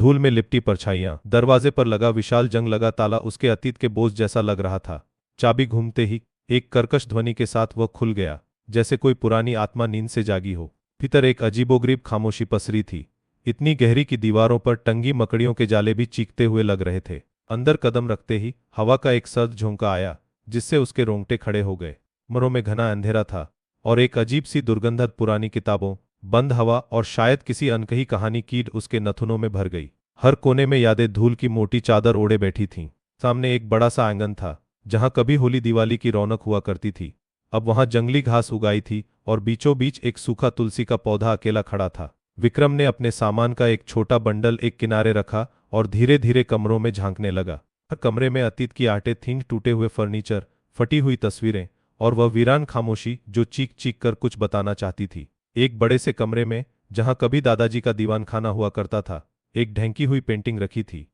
धूल में लिपटी परछाइयां, दरवाजे पर लगा विशाल जंग लगा ताला उसके अतीत के बोझ जैसा लग रहा था। चाबी घूमते ही एक कर्कश ध्वनि के साथ वह खुल गया, जैसे कोई पुरानी आत्मा नींद से जागी हो। भीतर एक अजीबोगरीब खामोशी पसरी थी, इतनी गहरी कि दीवारों पर टंगी मकड़ियों के जाले भी चीखते हुए लग रहे थे। अंदर कदम रखते ही हवा का एक सर्द झोंका आया, जिससे उसके रोंगटे खड़े हो गए। कमरों में घना अंधेरा था और एक अजीब सी दुर्गंधत पुरानी किताबों, बंद हवा और शायद किसी अनकही कहानी कीट उसके नथुनों में भर गई। हर कोने में यादें धूल की मोटी चादर ओढ़े बैठी थीं। सामने एक बड़ा सा आंगन था, जहां कभी होली दिवाली की रौनक हुआ करती थी। अब वहां जंगली घास उगाई थी और बीचों बीच एक सूखा तुलसी का पौधा अकेला खड़ा था। विक्रम ने अपने सामान का एक छोटा बंडल एक किनारे रखा और धीरे धीरे कमरों में झांकने लगा। हर कमरे में अतीत की आटे थीं, टूटे हुए फर्नीचर, फटी हुई तस्वीरें और वह वीरान खामोशी जो चीख चीख कर कुछ बताना चाहती थी। एक बड़े से कमरे में, जहां कभी दादाजी का दीवान खाना हुआ करता था, एक ढंकी हुई पेंटिंग रखी थी।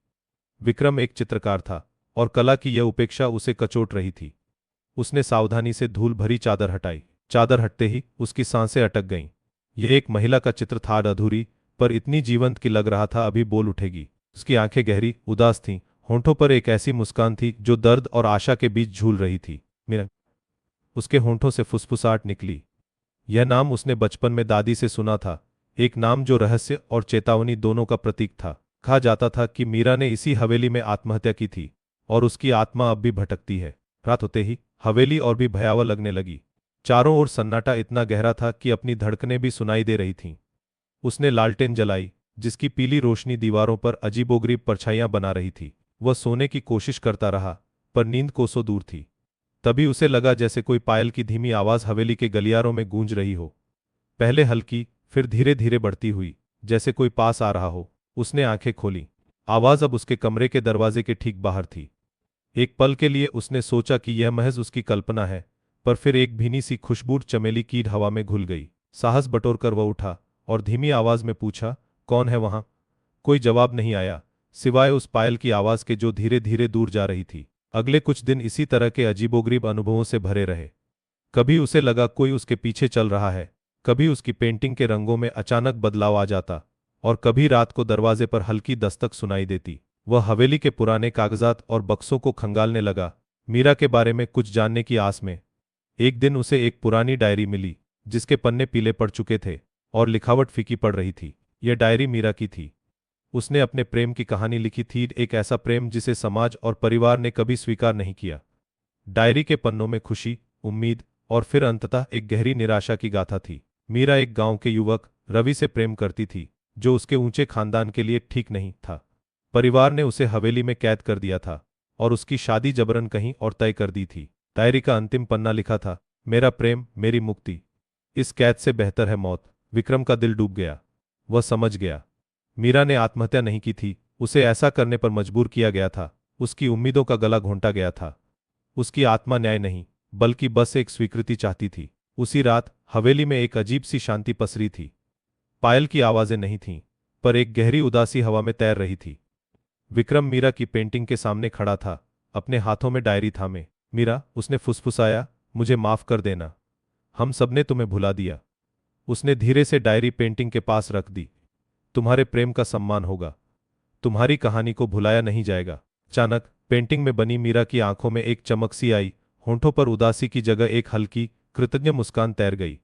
विक्रम एक चित्रकार था और कला की यह उपेक्षा उसे कचोट रही थी। उसने सावधानी से धूल भरी चादर हटाई। चादर हटते ही उसकी सांसें अटक गईं। यह एक महिला का चित्र था, अधूरी पर इतनी जीवंत कि लग रहा था अभी बोल उठेगी। उसकी आंखें गहरी उदास थीं, होंठों पर एक ऐसी मुस्कान थी जो दर्द और आशा के बीच झूल रही थी। मीरा। उसके होंठों से फुसफुसाहट निकली। यह नाम उसने बचपन में दादी से सुना था, एक नाम जो रहस्य और चेतावनी दोनों का प्रतीक था। कहा जाता था कि मीरा ने इसी हवेली में आत्महत्या की थी और उसकी आत्मा अब भी भटकती है। रात होते ही हवेली और भी भयावह लगने लगी। चारों ओर सन्नाटा इतना गहरा था कि अपनी धड़कनें भी सुनाई दे रही थीं। उसने लालटेन जलाई, जिसकी पीली रोशनी दीवारों पर अजीबोगरीब परछाइयां बना रही थी। वह सोने की कोशिश करता रहा, पर नींद कोसों दूर थी। तभी उसे लगा जैसे कोई पायल की धीमी आवाज हवेली के गलियारों में गूंज रही हो, पहले हल्की, फिर धीरे धीरे बढ़ती हुई, जैसे कोई पास आ रहा हो। उसने आंखें खोली। आवाज अब उसके कमरे के दरवाजे के ठीक बाहर थी। एक पल के लिए उसने सोचा कि यह महज उसकी कल्पना है, पर फिर एक भीनी सी खुशबू चमेली की हवा में घुल गई। साहस बटोरकर वह उठा और धीमी आवाज में पूछा, कौन है वहां? कोई जवाब नहीं आया, सिवाय उस पायल की आवाज के जो धीरे धीरे दूर जा रही थी। अगले कुछ दिन इसी तरह के अजीबोगरीब अनुभवों से भरे रहे। कभी उसे लगा कोई उसके पीछे चल रहा है, कभी उसकी पेंटिंग के रंगों में अचानक बदलाव आ जाता, और कभी रात को दरवाजे पर हल्की दस्तक सुनाई देती। वह हवेली के पुराने कागजात और बक्सों को खंगालने लगा, मीरा के बारे में कुछ जानने की आस में। एक दिन उसे एक पुरानी डायरी मिली, जिसके पन्ने पीले पड़ चुके थे और लिखावट फीकी पड़ रही थी। यह डायरी मीरा की थी। उसने अपने प्रेम की कहानी लिखी थी, एक ऐसा प्रेम जिसे समाज और परिवार ने कभी स्वीकार नहीं किया। डायरी के पन्नों में खुशी, उम्मीद और फिर अंततः एक गहरी निराशा की गाथा थी। मीरा एक गांव के युवक रवि से प्रेम करती थी, जो उसके ऊंचे खानदान के लिए ठीक नहीं था। परिवार ने उसे हवेली में कैद कर दिया था और उसकी शादी जबरन कहीं और तय कर दी थी। डायरी का अंतिम पन्ना लिखा था, मेरा प्रेम, मेरी मुक्ति, इस कैद से बेहतर है मौत। विक्रम का दिल डूब गया। वह समझ गया, मीरा ने आत्महत्या नहीं की थी, उसे ऐसा करने पर मजबूर किया गया था। उसकी उम्मीदों का गला घोंटा गया था। उसकी आत्मा न्याय नहीं, बल्कि बस एक स्वीकृति चाहती थी। उसी रात हवेली में एक अजीब सी शांति पसरी थी। पायल की आवाजें नहीं थीं, पर एक गहरी उदासी हवा में तैर रही थी। विक्रम मीरा की पेंटिंग के सामने खड़ा था, अपने हाथों में डायरी थामे। मीरा, उसने फुसफुसाया, मुझे माफ कर देना, हम सबने तुम्हें भुला दिया। उसने धीरे से डायरी पेंटिंग के पास रख दी। तुम्हारे प्रेम का सम्मान होगा, तुम्हारी कहानी को भुलाया नहीं जाएगा। अचानक पेंटिंग में बनी मीरा की आंखों में एक चमक सी आई, होंठों पर उदासी की जगह एक हल्की, कृतज्ञ मुस्कान तैर गई।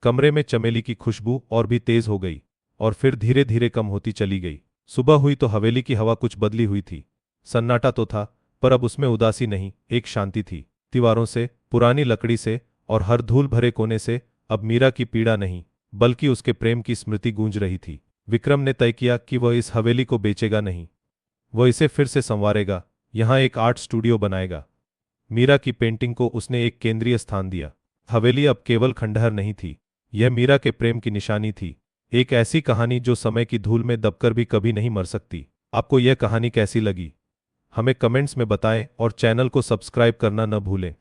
कमरे में चमेली की खुशबू और भी तेज हो गई और फिर धीरे धीरे कम होती चली गई। सुबह हुई तो हवेली की हवा कुछ बदली हुई थी। सन्नाटा तो था, पर अब उसमें उदासी नहीं, एक शांति थी। दीवारों से, पुरानी लकड़ी से और हर धूल भरे कोने से अब मीरा की पीड़ा नहीं, बल्कि उसके प्रेम की स्मृति गूंज रही थी। विक्रम ने तय किया कि वह इस हवेली को बेचेगा नहीं, वह इसे फिर से संवारेगा, यहां एक आर्ट स्टूडियो बनाएगा। मीरा की पेंटिंग को उसने एक केंद्रीय स्थान दिया। हवेली अब केवल खंडहर नहीं थी, यह मीरा के प्रेम की निशानी थी, एक ऐसी कहानी जो समय की धूल में दबकर भी कभी नहीं मर सकती। आपको यह कहानी कैसी लगी, हमें कमेंट्स में बताएं और चैनल को सब्सक्राइब करना न भूलें।